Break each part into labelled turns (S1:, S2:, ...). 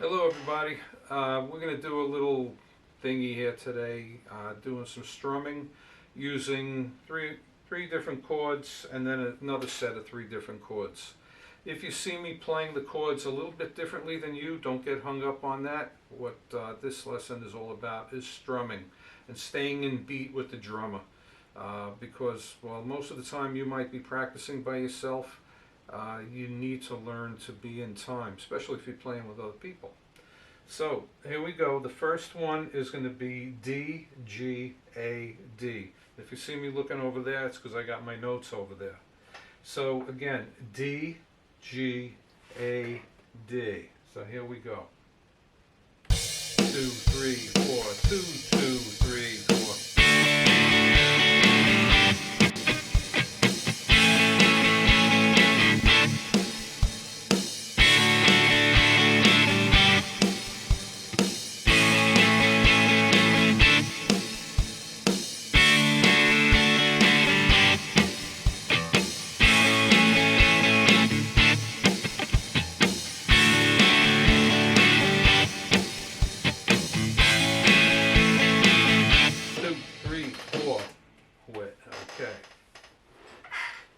S1: Hello everybody. We're going to do a little thingy here today, doing some strumming using three different chords and then another set of three different chords. If you see me playing the chords a little bit differently than you, don't get hung up on that. What this lesson is all about is strumming and staying in beat with the drummer. Because, well, most of the time you might be practicing by yourself. You need to learn to be in time, especially if you're playing with other people. So here we go. The first one is going to be D, G, A, D. If you see me looking over there, it's because I got my notes over there. So again, D, G, A, D. So here we go. 2, 3, 4, 2, 2, 3, 4. Quit.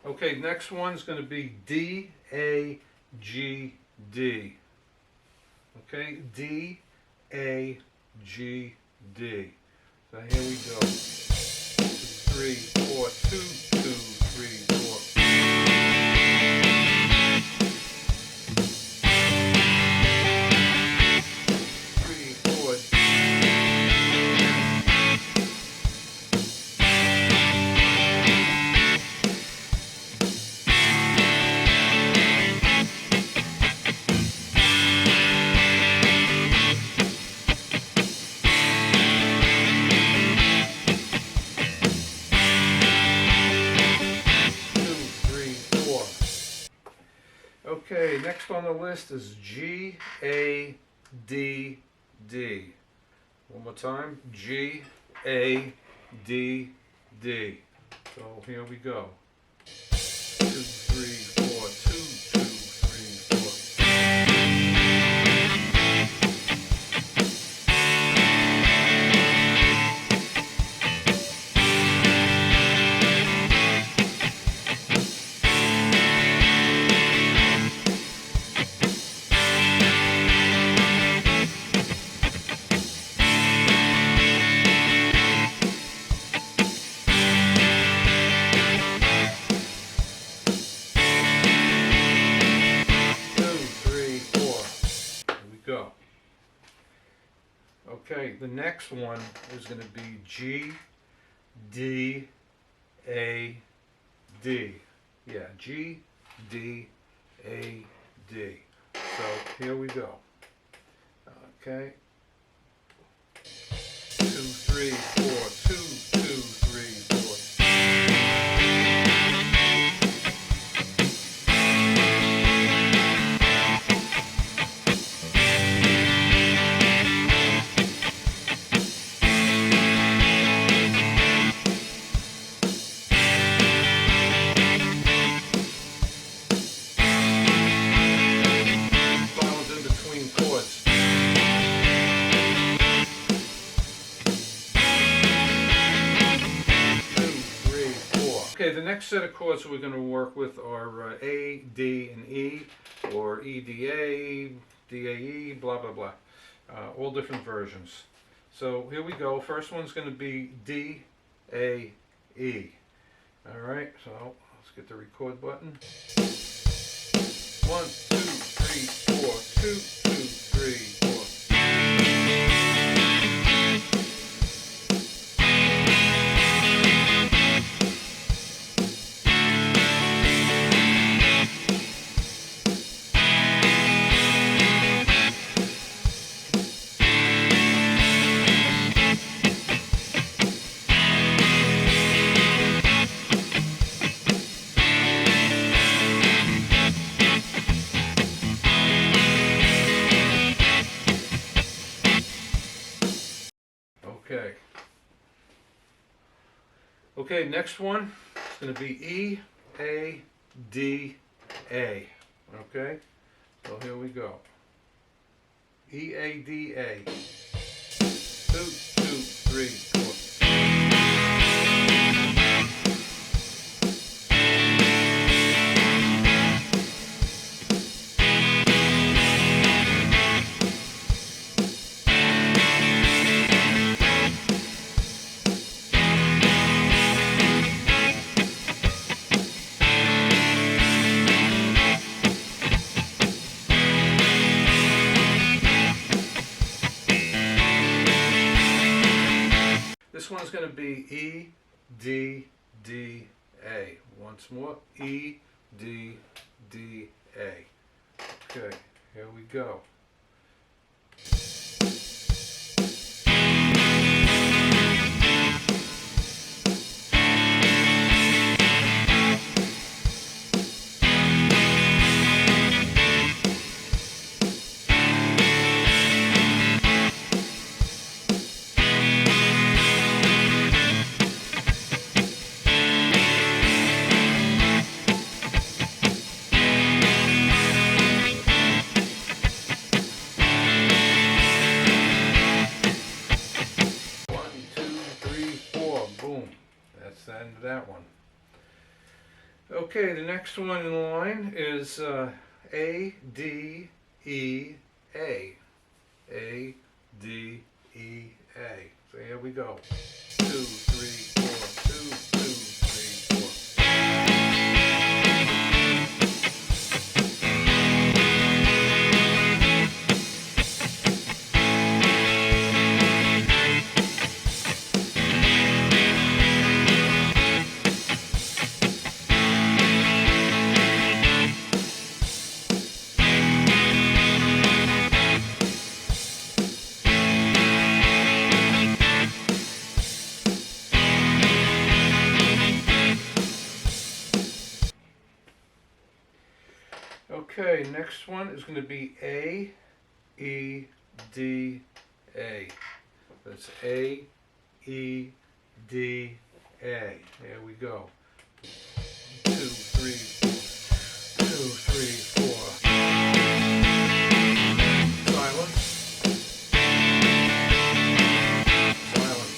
S1: Okay, next one's going to be D, A, G, D. Okay, D, A, G, D. So here we go. 2, 3, 4, 2, 2, 3, 4. Okay, next on the list is G, A, D, D. One more time. G, A, D, D. So here we go. 2, 3, 4, 2, 2, 3, 4. Go. Okay, the next one is going to be G, D, A, D. Yeah, G, D, A, D. So here we go. Okay. 2, 3, 4, 2, 2, 3, 4. Okay, the next set of chords we're going to work with are A, D, and E, or E, D, A, D, A, E, blah, blah, blah. All different versions. So here we go. First one's going to be D, A, E. All right, so let's get the record button. 1, 2, 3, 4, 2, 2, 3, 4. Okay, next one is going to be E, A, D, A. Okay, so here we go. E-A-D-A. 2, 2, 3, 4. This one's going to be E, D, D, A. Once more, E, D, D, A. Okay, here we go. That's the end of that one. Okay, the next one in line is A, D, E, A. A, D, E, A. So here we go. 2, 3, 4, 2, 2, 3, 4. Okay, next one is going to be A, E, D, A. That's A, E, D, A. There we go. 2, 3, 4. 2, 3, 4. Silence. Silence.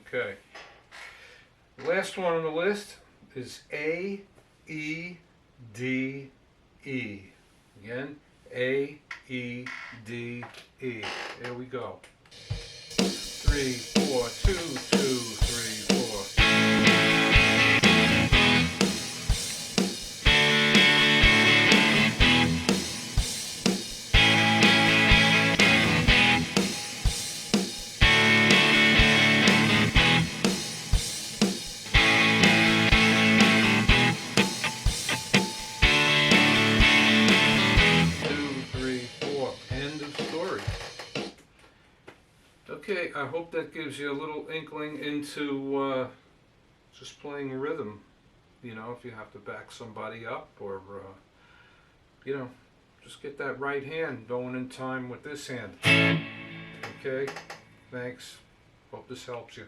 S1: Okay. The last one on the list is A, E, D, E. Again, A, E, D, E. Here we go. 3, 4, 2, 2, 3, 4. Okay, I hope that gives you a little inkling into just playing rhythm. You know, if you have to back somebody up or, you know, just get that right hand going in time with this hand. Okay, thanks. Hope this helps you.